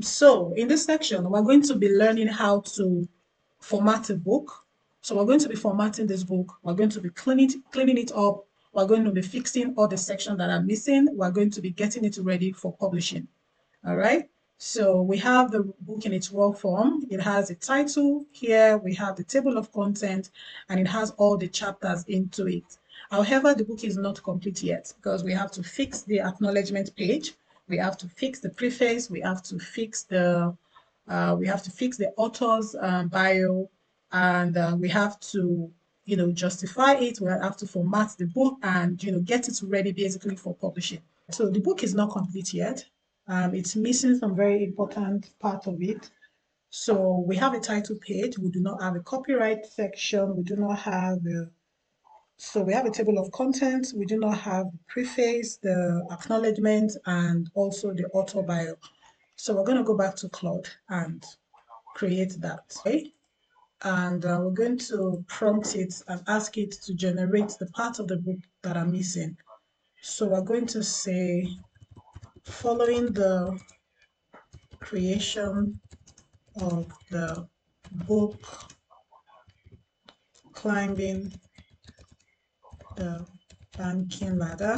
So in this section, we're going to be learning how to format a book. So we're going to be formatting this book. We're going to be cleaning it up. We're going to be fixing all the sections that are missing. We're going to be getting it ready for publishing. All right. So we have the book in its raw form. It has a title here. We have the table of content, and it has all the chapters into it. However, the book is not complete yet because we have to fix the acknowledgement page. We have to fix the preface. We have to fix the author's bio, and we have to, justify it. We have to format the book and, get it ready basically for publishing. So the book is not complete yet. It's missing some very important part of it. So we have a title page. We do not have a copyright section. We do not have so we have a table of contents. We do not have the preface, the acknowledgement, and also the author bio. So we're going to go back to Claude and create that. Okay. And we're going to prompt it and ask it to generate the part of the book that are missing. So we're going to say, following the creation of the book Climbing the Banking Ladder,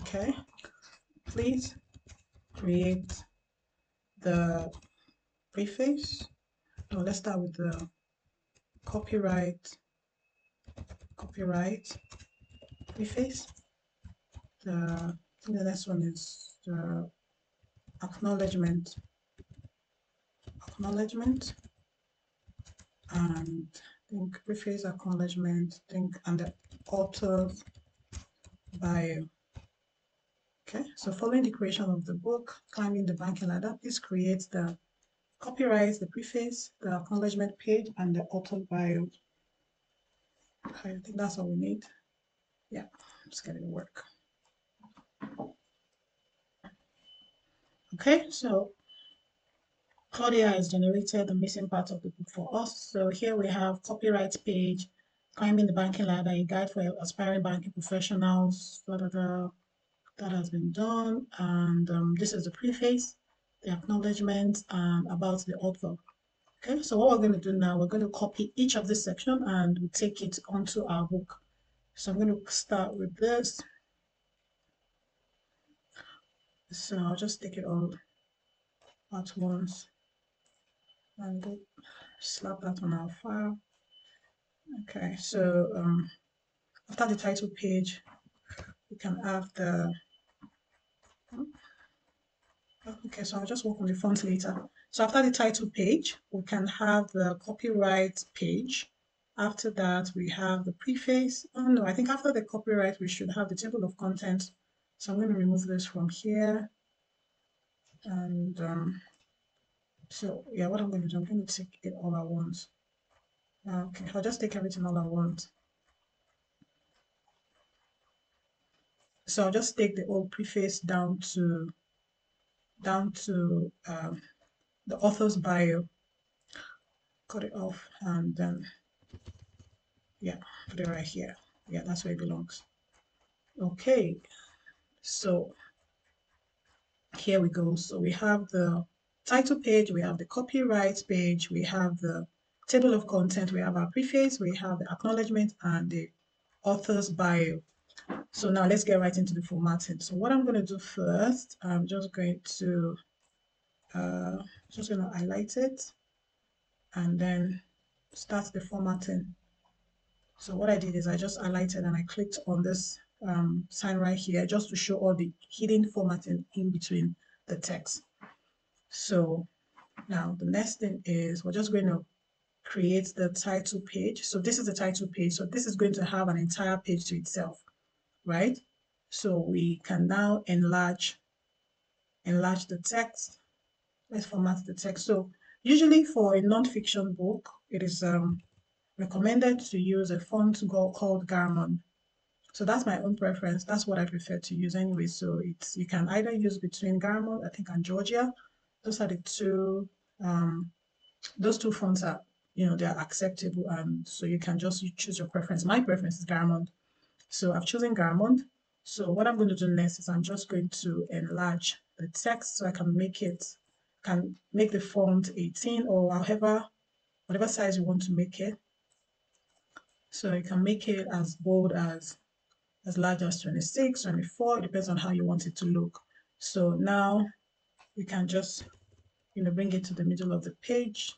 okay, please create the preface. No, let's start with the copyright preface. The next one is the acknowledgement, and I think preface, acknowledgement, and the author's bio. Okay, so following the creation of the book, Climbing the Banking Ladder, please create the copyright, the preface, the acknowledgement page, and the author bio. Okay, I think that's all we need. Yeah, just get it to work. Okay, so Claudia has generated the missing part of the book for us. So here we have copyright page, Climbing the Banking Ladder, a guide for aspiring banking professionals, that has been done. And this is the preface, the acknowledgement, about the author. Okay, so what we're going to do now, we're going to copy each of this section and we take it onto our book. So I'm going to start with this. So I'll just take it all at once and slap that on our file. Okay, so after the title page, we can have the, okay, so I'll just work on the font later. So after the title page, we can have the copyright page. After that, we have the preface. Oh no, I think after the copyright, we should have the table of contents. So I'm going to remove this from here. And so yeah, what I'm going to do, I'm going to take it all at once. Okay, I'll just take everything all at once. So I'll just take the old preface down to the author's bio, cut it off, and then yeah, put it right here. Yeah, that's where it belongs. Okay, so here we go. So we have the title page, we have the copyright page, we have the table of content, we have our preface, we have the acknowledgement, and the author's bio. So now let's get right into the formatting. So what I'm going to do first, I'm just going to highlight it and then start the formatting. So what I did is I just highlighted and I clicked on this sign right here just to show all the hidden formatting in between the text. So now the next thing is we're just going to create the title page. So this is the title page. So this is going to have an entire page to itself, right? So we can now enlarge the text. Let's format the text. So usually for a non-fiction book, it is recommended to use a font called Garamond. So that's my own preference. That's what I prefer to use anyway. So it's, you can either use between Garamond, I think, and Georgia. Those are the two. Those two fonts are, they're acceptable, and so you can just choose your preference. My preference is Garamond, so I've chosen Garamond. So what I'm going to do next is I'm just going to enlarge the text, so I can make the font 18 or whatever size you want to make it. So you can make it as bold as large as 26, 24, it depends on how you want it to look. So now we can just bring it to the middle of the page,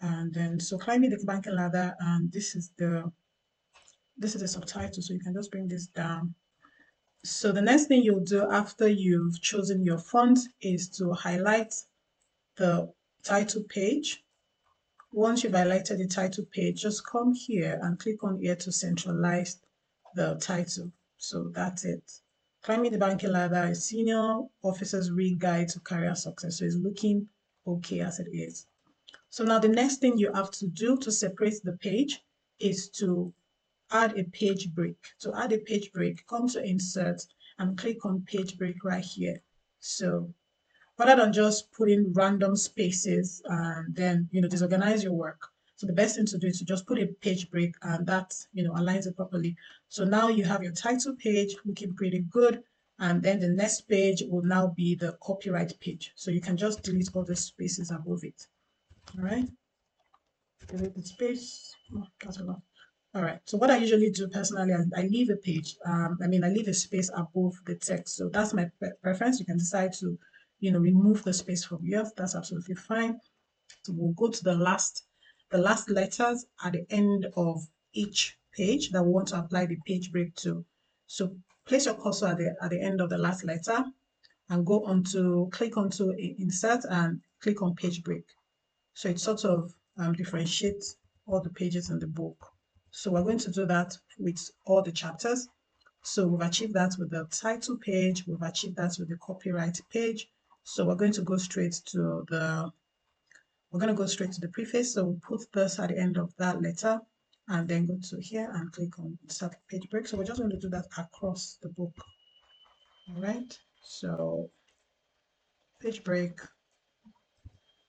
and then so climbing the banking ladder, and this is the subtitle, so you can just bring this down. So the next thing you'll do after you've chosen your font is to highlight the title page. Once you've highlighted the title page, just come here and click on here to centralize the title. So that's it. Climbing the banking ladder, a senior officer's real guide to career success. So it's looking okay as it is. So now the next thing you have to do to separate the page is to add a page break. To add a page break, come to insert and click on page break right here. So rather than just putting random spaces and then disorganize your work, so the best thing to do is to just put a page break, and that aligns it properly. So now you have your title page looking pretty good, and then the next page will now be the copyright page. So you can just delete all the spaces above it. All right, delete the space. Oh, that's a lot. All right, so what I usually do personally, I leave a page, I leave a space above the text. So that's my preference. You can decide to, remove the space from yours. That's absolutely fine. So we'll go to the last letters at the end of each page that we want to apply the page break to. So place your cursor at the end of the last letter and click onto insert and click on page break. So it sort of differentiates all the pages in the book. So we're going to do that with all the chapters. So we've achieved that with the title page, we've achieved that with the copyright page. So we're going to go straight to the preface. So we'll put this at the end of that letter and then go to here and click on insert page break. So we're just going to do that across the book. All right, so page break,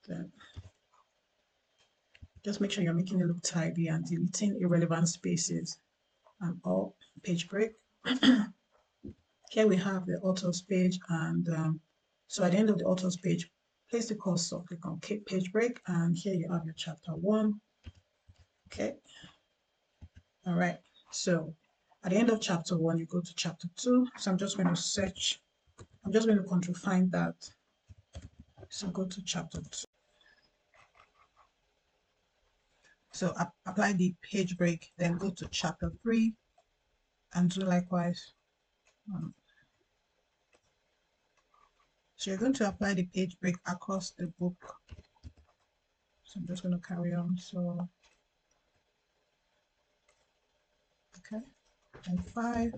then just make sure you're making it look tidy and deleting irrelevant spaces and all. Page break. Here we have the authors page, and so at the end of the authors page, place the cursor, click on page break, and here you have your chapter 1. Okay, all right, so at the end of chapter 1 you go to chapter 2. So I'm just going to control find that. So go to chapter 2. So apply the page break, then go to chapter 3 and do likewise. So you're going to apply the page break across the book. So I'm just going to carry on. So, okay, and 5.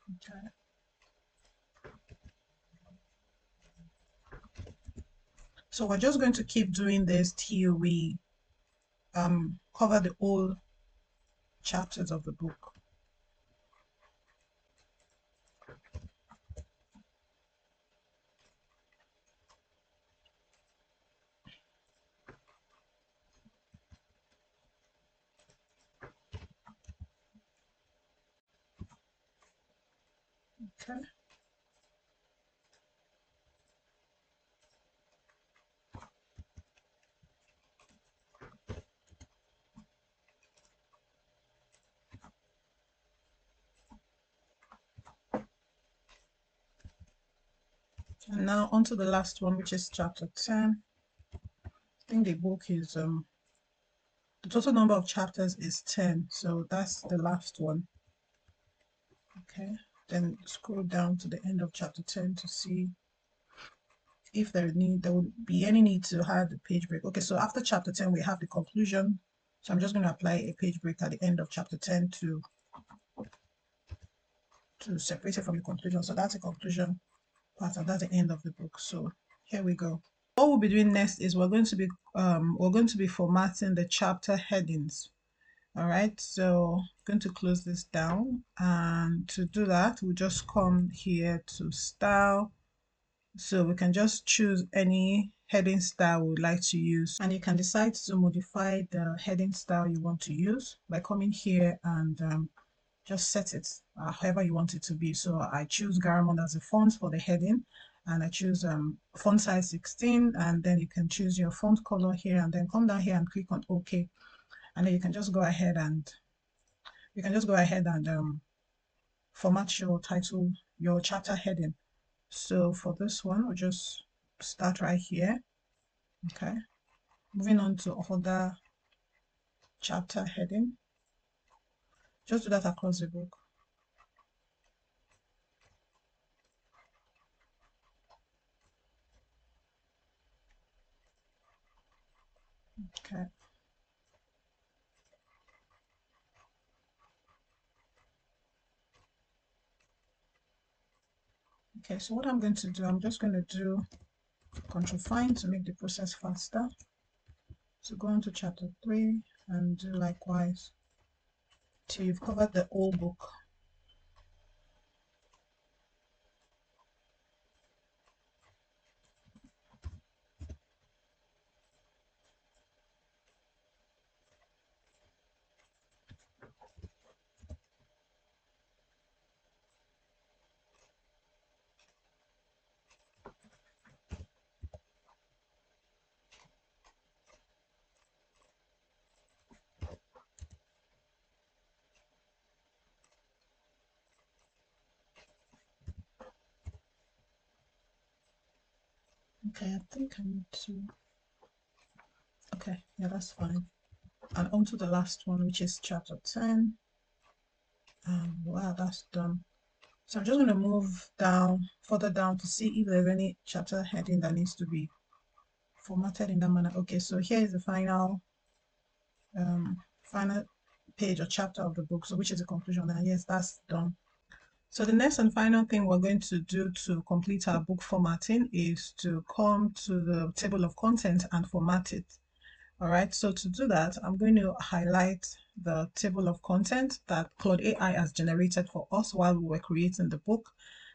Okay. So we're just going to keep doing this till we cover the whole chapters of the book. Okay. And now on to the last one, which is chapter 10. I think the book is the total number of chapters is 10, so that's the last one. Okay, then scroll down to the end of chapter 10 to see if there would be any need to add the page break. Okay, so after chapter 10 we have the conclusion. So I'm just going to apply a page break at the end of chapter 10 to separate it from the conclusion. So that's a conclusion part, and that's the end of the book. So here we go. What we'll be doing next is we're going to be formatting the chapter headings. All right, so I'm going to close this down, and to do that we'll just come here to style. So we can just choose any heading style we would like to use, and you can decide to modify the heading style you want to use by coming here and just set it however you want it to be. So I choose Garamond as a font for the heading, and I choose font size 16, and then you can choose your font color here, and then come down here and click on OK, and then you can just go ahead and format your title, your chapter heading. So for this one, we'll just start right here. Okay, moving on to other chapter heading. Just do that across the book. Okay. Okay, so what I'm going to do, I'm just going to do Control Find to make the process faster. So go on to chapter 3 and do likewise till you've covered the whole book. Okay, I think I need to. Okay, yeah, that's fine. And on to the last one, which is chapter 10. Wow, that's done. So I'm just going to move down, further down to see if there's any chapter heading that needs to be formatted in that manner. Okay, so here is the final final page or chapter of the book, so which is the conclusion, and yes, that's done. So the next and final thing we're going to do to complete our book formatting is to come to the table of content and format it. All right, so to do that, I'm going to highlight the table of content that Claude AI has generated for us while we were creating the book.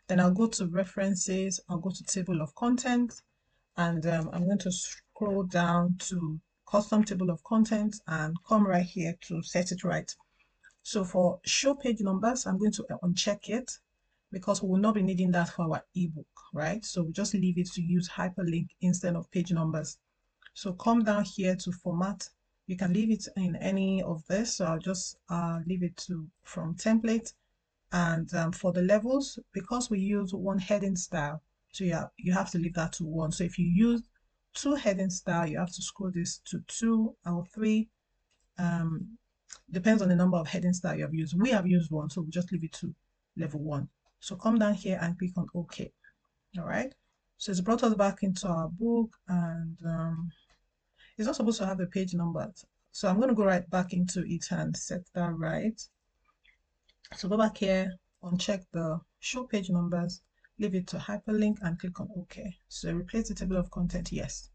Then I'll go to references, I'll go to table of content, and I'm going to scroll down to custom table of content and come right here to set it right. So for show page numbers, I'm going to uncheck it because we will not be needing that for our ebook, right? So we just leave it to use hyperlink instead of page numbers. So come down here to format. You can leave it in any of this. So I'll just leave it to from template. And for the levels, because we use one heading style, so yeah, you have to leave that to 1. So if you use 2 heading style, you have to scroll this to 2 or 3. Depends on the number of heading style you have used. We have used 1, so we'll just leave it to level 1. So come down here and click on OK. All right. So it's brought us back into our book, and it's not supposed to have the page numbers. So I'm going to go right back into it and set that right. So go back here, uncheck the show page numbers, leave it to hyperlink and click on OK. So replace the table of content, yes.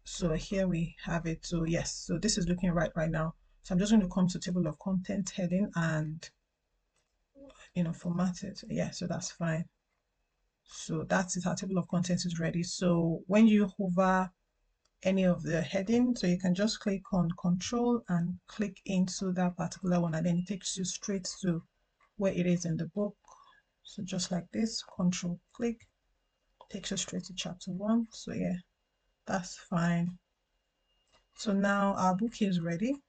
So here we have it. So yes, so this is looking right now. So I'm just going to come to table of content heading and format it. Yeah, so that's fine. So that's it, our table of contents is ready. So when you hover any of the heading, so you can just click on control and click into that particular one, and then it takes you straight to where it is in the book. So just like this, control click, takes you straight to chapter 1. So yeah, that's fine. So now our book is ready,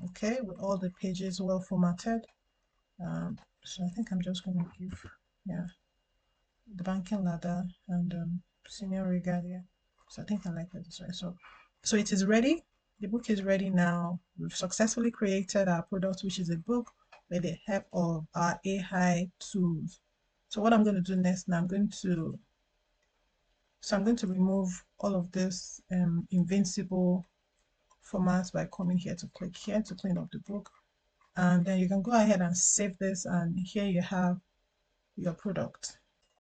okay, with all the pages well formatted. So I think I'm just going to give, yeah, the banking ladder and senior regalia. So I think I like that this way. So it is ready. The book is ready now. We've successfully created our product, which is a book, with the help of our AI tools. So what I'm going to do next now, I'm going to remove all of this invincible formats by coming here to click here to clean up the book. And then you can go ahead and save this, and here you have your product.